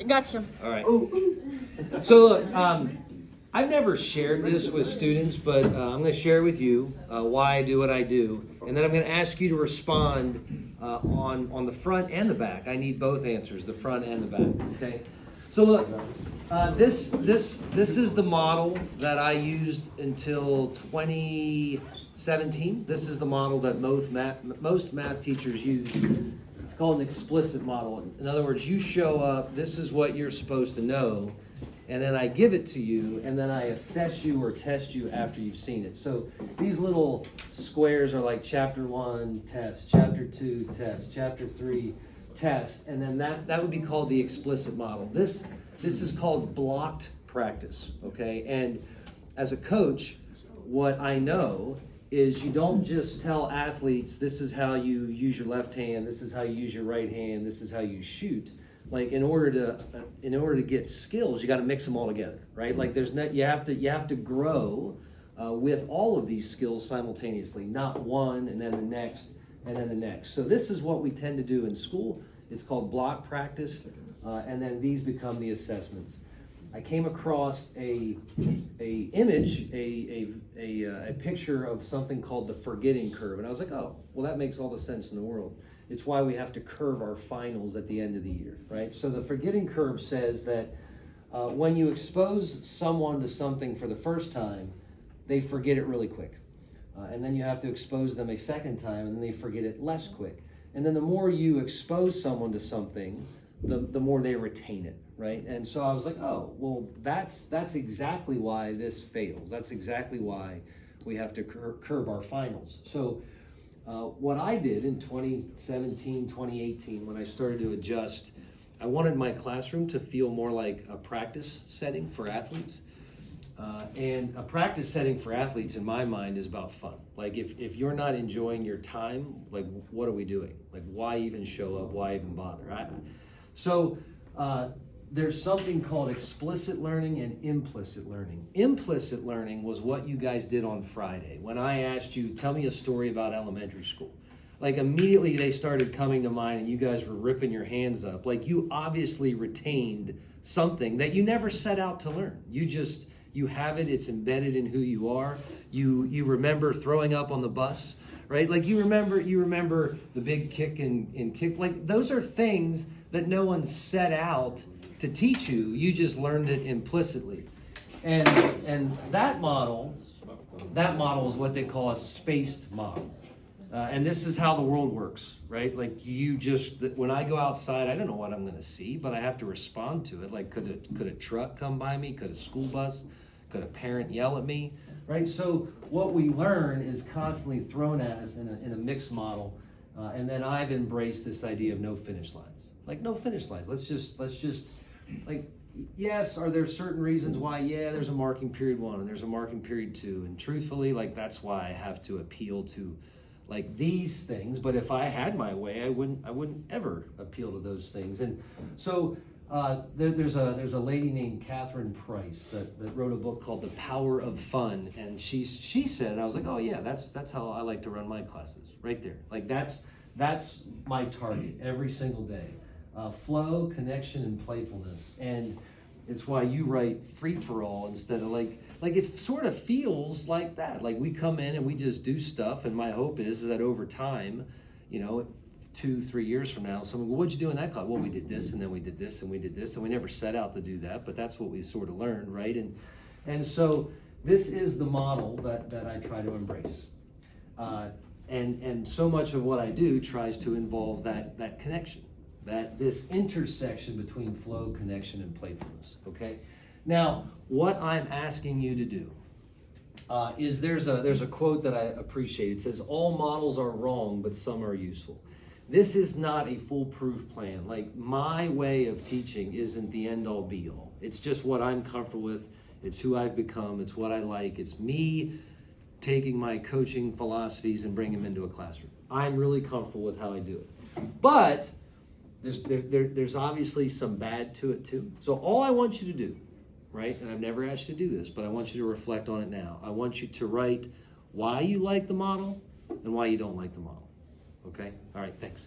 Gotcha. All right. So look, I've never shared this with students, but I'm going to share with you why I do what I do, and then I'm going to ask you to respond on the front and the back. I need both answers, the front and the back. Okay. So look, this is the model that I used until 2017. This is the model that most math teachers use. It's called an explicit model. In other words, you show up, this is what you're supposed to know, and then I give it to you, and then I assess you or test you after you've seen it. So these little squares are like chapter 1, test, chapter 2, test, chapter 3, test, and then that would be called the explicit model. This is called blocked practice, okay? And as a coach, what I know is you don't just tell athletes, this is how you use your left hand, this is how you use your right hand, this is how you shoot. Like in order to get skills, you got to mix them all together, right? Like you have to grow with all of these skills simultaneously, not one and then the next and then the next. So this is what we tend to do in school. It's called block practice, and then these become the assessments. I came across a picture of something called the forgetting curve, and I was like, oh, well, that makes all the sense in the world. It's why we have to curve our finals at the end of the year, right? So the forgetting curve says that when you expose someone to something for the first time, they forget it really quick. And then you have to expose them a second time, and then they forget it less quick. And then the more you expose someone to something, the more they retain it, right? And so I was like, oh, well, that's exactly why this fails. That's exactly why we have to curve our finals. So what I did in 2017, 2018, when I started to adjust, I wanted my classroom to feel more like a practice setting for athletes. And a practice setting for athletes, in my mind, is about fun. Like if you're not enjoying your time, like what are we doing? Like why even show up? Why even bother? So there's something called explicit learning and implicit learning. Implicit learning was what you guys did on Friday when I asked you, tell me a story about elementary school. Like immediately they started coming to mind and you guys were ripping your hands up. Like you obviously retained something that you never set out to learn. You have it, it's embedded in who you are. You remember throwing up on the bus, right? Like you remember the big kick and kick. Like those are things that no one set out to teach you. You just learned it implicitly. And that model is what they call a spaced model. And this is how the world works, right? Like when I go outside, I don't know what I'm going to see, but I have to respond to it. Like could a truck come by me? Could a school bus? Could a parent yell at me? Right? So what we learn is constantly thrown at us in a mixed model. And then I've embraced this idea of no finish lines. Like no finish lines. Let's just like, yes, are there certain reasons why? Yeah, there's a marking period 1 and there's a marking period 2. And truthfully, like that's why I have to appeal to like these things. But if I had my way, I wouldn't ever appeal to those things. And so there's a lady named Catherine Price that wrote a book called The Power of Fun, and she said, and I was like, oh yeah, that's how I like to run my classes, right there. Like that's my target every single day. Flow, connection, and playfulness. And it's why you write free for all instead of like it sort of feels like that. Like we come in and we just do stuff, and my hope is that over time, 2-3 years from now, someone will go, what'd you do in that class? Well, we did this, and then we did this, and we did this, and we never set out to do that, but that's what we sort of learned, right? And so this is the model that I try to embrace. And so much of what I do tries to involve that connection, this intersection between flow, connection, and playfulness, okay? Now, what I'm asking you to do is there's a quote that I appreciate. It says, all models are wrong, but some are useful. This is not a foolproof plan. Like my way of teaching isn't the end all be all. It's just what I'm comfortable with. It's who I've become. It's what I like. It's me taking my coaching philosophies and bringing them into a classroom. I'm really comfortable with how I do it. But there's obviously some bad to it too. So all I want you to do, right, and I've never asked you to do this, but I want you to reflect on it now. I want you to write why you like the model and why you don't like the model. Okay? All right, thanks.